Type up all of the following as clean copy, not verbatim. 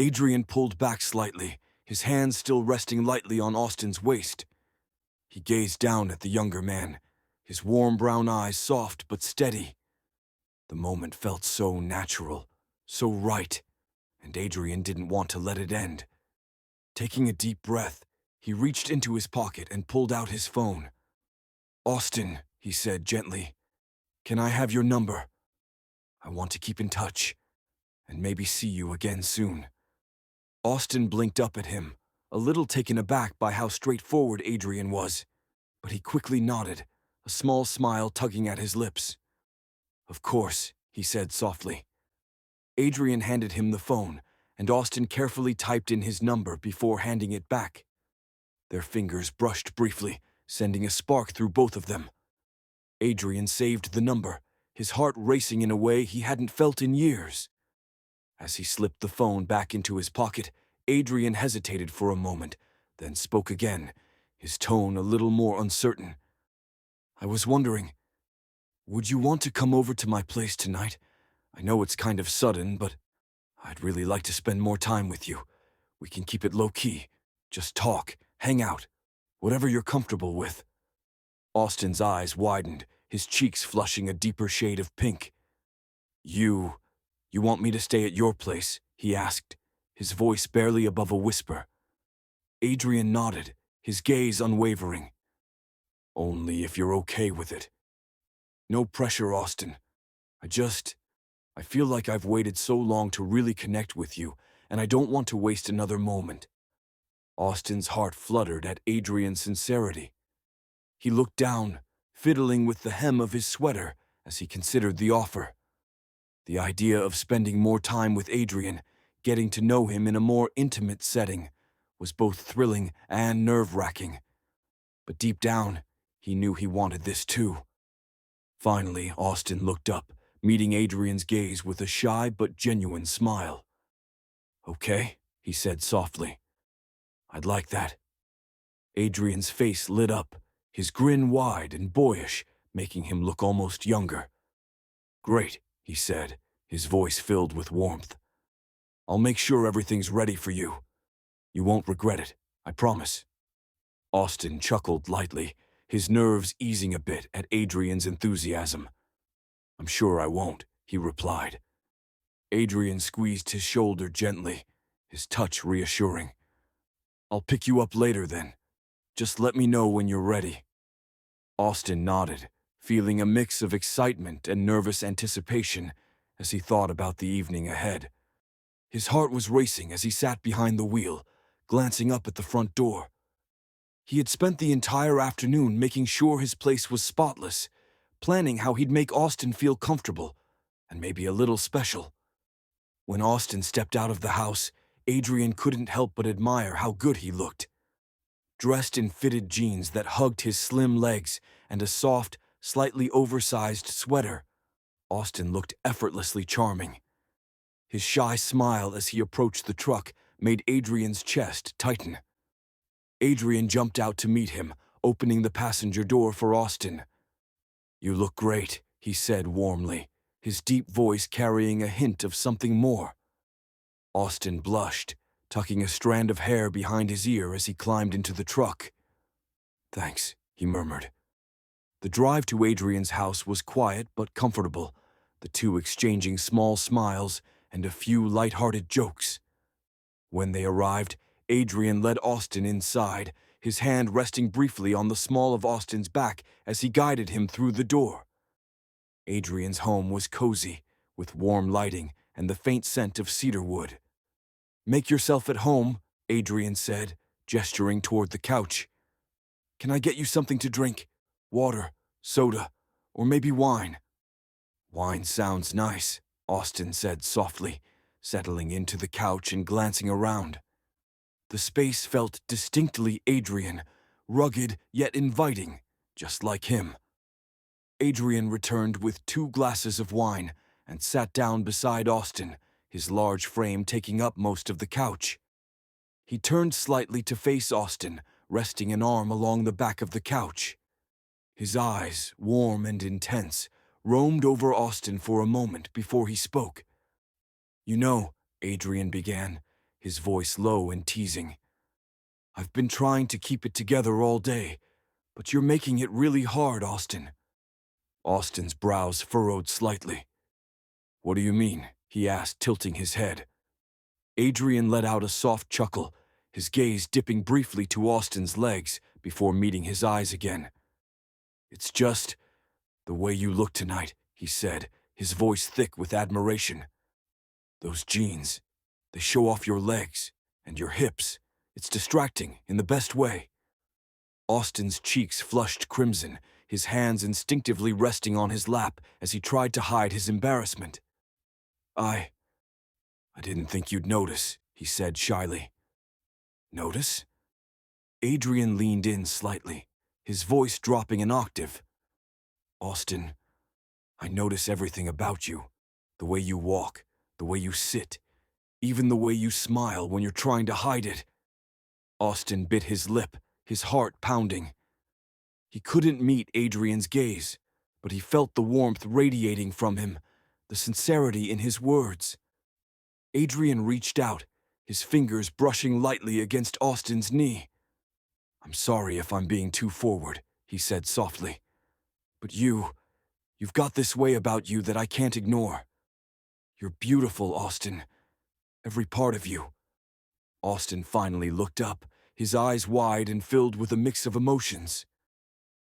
Adrien pulled back slightly, his hands still resting lightly on Austin's waist. He gazed down at the younger man, his warm brown eyes soft but steady. The moment felt so natural, so right, and Adrien didn't want to let it end. Taking a deep breath, he reached into his pocket and pulled out his phone. "Austin," he said gently, "can I have your number? I want to keep in touch, and maybe see you again soon." Austin blinked up at him, a little taken aback by how straightforward Adrien was, but he quickly nodded, a small smile tugging at his lips. "Of course," he said softly. Adrien handed him the phone, and Austin carefully typed in his number before handing it back. Their fingers brushed briefly, sending a spark through both of them. Adrien saved the number, his heart racing in a way he hadn't felt in years. As he slipped the phone back into his pocket, Adrien hesitated for a moment, then spoke again, his tone a little more uncertain. "I was wondering, would you want to come over to my place tonight? I know it's kind of sudden, but I'd really like to spend more time with you. We can keep it low-key. Just talk, hang out, whatever you're comfortable with." Austin's eyes widened, his cheeks flushing a deeper shade of pink. You want me to stay at your place?" he asked, his voice barely above a whisper. Adrien nodded, his gaze unwavering. "Only if you're okay with it. No pressure, Austin. I feel like I've waited so long to really connect with you, and I don't want to waste another moment." Austin's heart fluttered at Adrien's sincerity. He looked down, fiddling with the hem of his sweater as he considered the offer. The idea of spending more time with Adrien, getting to know him in a more intimate setting, was both thrilling and nerve-wracking. But deep down, he knew he wanted this too. Finally, Austin looked up, meeting Adrien's gaze with a shy but genuine smile. "Okay," he said softly. "I'd like that." Adrien's face lit up, his grin wide and boyish, making him look almost younger. "Great," he said, his voice filled with warmth. "I'll make sure everything's ready for you. You won't regret it, I promise." Austin chuckled lightly, his nerves easing a bit at Adrien's enthusiasm. "I'm sure I won't," he replied. Adrien squeezed his shoulder gently, his touch reassuring. "I'll pick you up later then. Just let me know when you're ready." Austin nodded, feeling a mix of excitement and nervous anticipation as he thought about the evening ahead. His heart was racing as he sat behind the wheel, glancing up at the front door. He had spent the entire afternoon making sure his place was spotless, planning how he'd make Austin feel comfortable, and maybe a little special. When Austin stepped out of the house, Adrien couldn't help but admire how good he looked. Dressed in fitted jeans that hugged his slim legs and a soft, slightly oversized sweater, Austin looked effortlessly charming. His shy smile as he approached the truck made Adrien's chest tighten. Adrien jumped out to meet him, opening the passenger door for Austin. "You look great," he said warmly, his deep voice carrying a hint of something more. Austin blushed, tucking a strand of hair behind his ear as he climbed into the truck. "Thanks," he murmured. The drive to Adrien's house was quiet but comfortable, the two exchanging small smiles and a few light-hearted jokes. When they arrived, Adrien led Austin inside, his hand resting briefly on the small of Austin's back as he guided him through the door. Adrien's home was cozy, with warm lighting and the faint scent of cedar wood. "Make yourself at home," Adrien said, gesturing toward the couch. "Can I get you something to drink? Water, soda, or maybe wine?" "Wine sounds nice," Austin said softly, settling into the couch and glancing around. The space felt distinctly Adrien, rugged yet inviting, just like him. Adrien returned with 2 glasses of wine and sat down beside Austin, his large frame taking up most of the couch. He turned slightly to face Austin, resting an arm along the back of the couch. His eyes, warm and intense, roamed over Austin for a moment before he spoke. "You know," Adrien began, his voice low and teasing. "I've been trying to keep it together all day, but you're making it really hard, Austin." Austin's brows furrowed slightly. "What do you mean?" he asked, tilting his head. Adrien let out a soft chuckle, his gaze dipping briefly to Austin's legs before meeting his eyes again. "It's just the way you look tonight," he said, his voice thick with admiration. "Those jeans, they show off your legs and your hips. It's distracting in the best way." Austin's cheeks flushed crimson, his hands instinctively resting on his lap as he tried to hide his embarrassment. I didn't think you'd notice," he said shyly. "Notice?" Adrien leaned in slightly, his voice dropping an octave. "Austin, I notice everything about you. The way you walk, the way you sit, even the way you smile when you're trying to hide it." Austin bit his lip, his heart pounding. He couldn't meet Adrien's gaze, but he felt the warmth radiating from him, the sincerity in his words. Adrien reached out, his fingers brushing lightly against Austin's knee. "I'm sorry if I'm being too forward," he said softly. "But you've got this way about you that I can't ignore. You're beautiful, Austin. Every part of you." Austin finally looked up, his eyes wide and filled with a mix of emotions.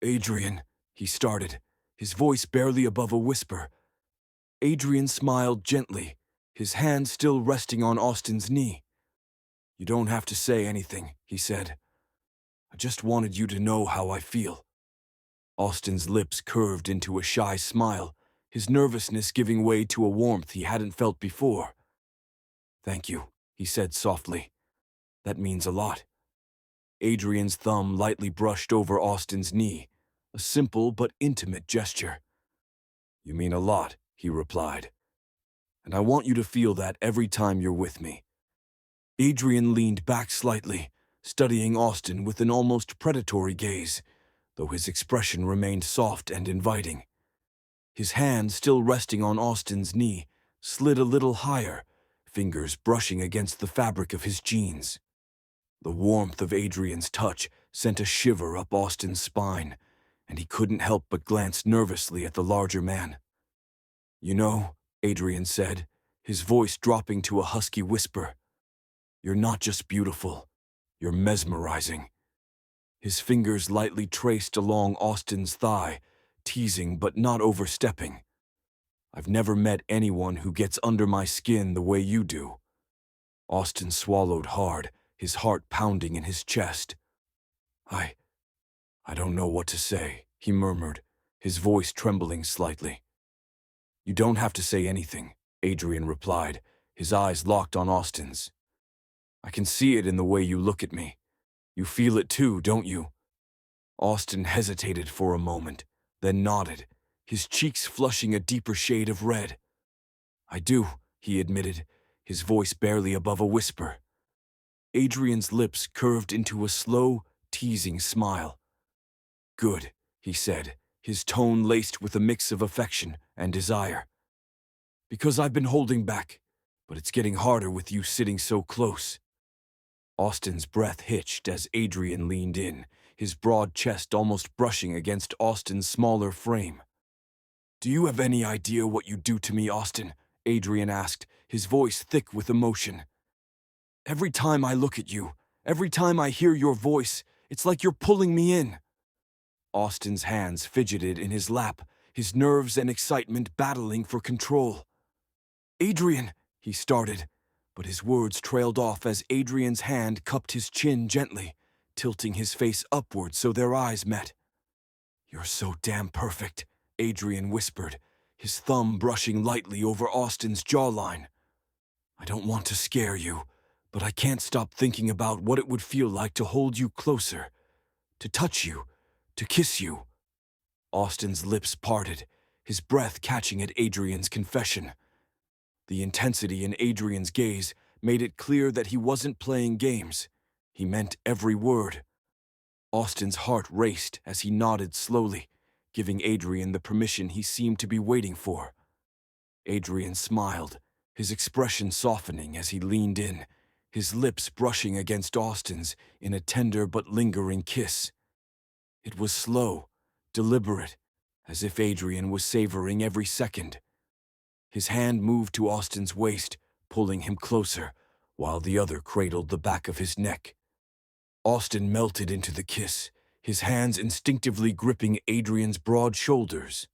"Adrien," he started, his voice barely above a whisper. Adrien smiled gently, his hand still resting on Austin's knee. "You don't have to say anything," he said. "I just wanted you to know how I feel." Austin's lips curved into a shy smile, his nervousness giving way to a warmth he hadn't felt before. "Thank you," he said softly. "That means a lot." Adrien's thumb lightly brushed over Austin's knee, a simple but intimate gesture. "You mean a lot," he replied. "And I want you to feel that every time you're with me." Adrien leaned back slightly, studying Austin with an almost predatory gaze, though his expression remained soft and inviting. His hand, still resting on Austin's knee, slid a little higher, fingers brushing against the fabric of his jeans. The warmth of Adrien's touch sent a shiver up Austin's spine, and he couldn't help but glance nervously at the larger man. "You know," Adrien said, his voice dropping to a husky whisper, "you're not just beautiful, you're mesmerizing." His fingers lightly traced along Austin's thigh, teasing but not overstepping. "I've never met anyone who gets under my skin the way you do." Austin swallowed hard, his heart pounding in his chest. I don't know what to say," he murmured, his voice trembling slightly. "You don't have to say anything," Adrien replied, his eyes locked on Austin's. "I can see it in the way you look at me. You feel it too, don't you?" Austin hesitated for a moment, then nodded, his cheeks flushing a deeper shade of red. "I do," he admitted, his voice barely above a whisper. Adrien's lips curved into a slow, teasing smile. "Good," he said, his tone laced with a mix of affection and desire. "Because I've been holding back, but it's getting harder with you sitting so close." Austin's breath hitched as Adrien leaned in, his broad chest almost brushing against Austin's smaller frame. "Do you have any idea what you do to me, Austin?" Adrien asked, his voice thick with emotion. "Every time I look at you, every time I hear your voice, it's like you're pulling me in." Austin's hands fidgeted in his lap, his nerves and excitement battling for control. "Adrien," he started, but his words trailed off as Adrien's hand cupped his chin gently, tilting his face upward so their eyes met. "You're so damn perfect," Adrien whispered, his thumb brushing lightly over Austin's jawline. "I don't want to scare you, but I can't stop thinking about what it would feel like to hold you closer, to touch you, to kiss you." Austin's lips parted, his breath catching at Adrien's confession. The intensity in Adrien's gaze made it clear that he wasn't playing games. He meant every word. Austin's heart raced as he nodded slowly, giving Adrien the permission he seemed to be waiting for. Adrien smiled, his expression softening as he leaned in, his lips brushing against Austin's in a tender but lingering kiss. It was slow, deliberate, as if Adrien was savoring every second. His hand moved to Austin's waist, pulling him closer, while the other cradled the back of his neck. Austin melted into the kiss, his hands instinctively gripping Adrien's broad shoulders.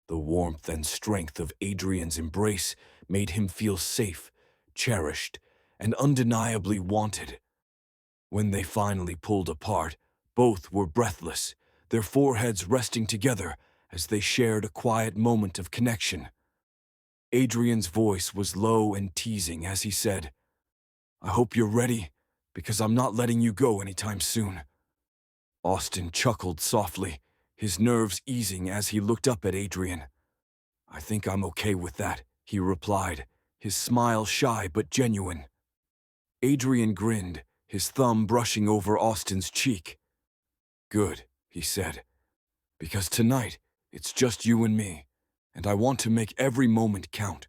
The warmth and strength of Adrien's embrace made him feel safe, cherished, and undeniably wanted. When they finally pulled apart, both were breathless, their foreheads resting together as they shared a quiet moment of connection. Adrien's voice was low and teasing as he said, "I hope you're ready, because I'm not letting you go anytime soon." Austin chuckled softly, his nerves easing as he looked up at Adrien. "I think I'm okay with that," he replied, his smile shy but genuine. Adrien grinned, his thumb brushing over Austin's cheek. "Good," he said, "because tonight it's just you and me, and I want to make every moment count."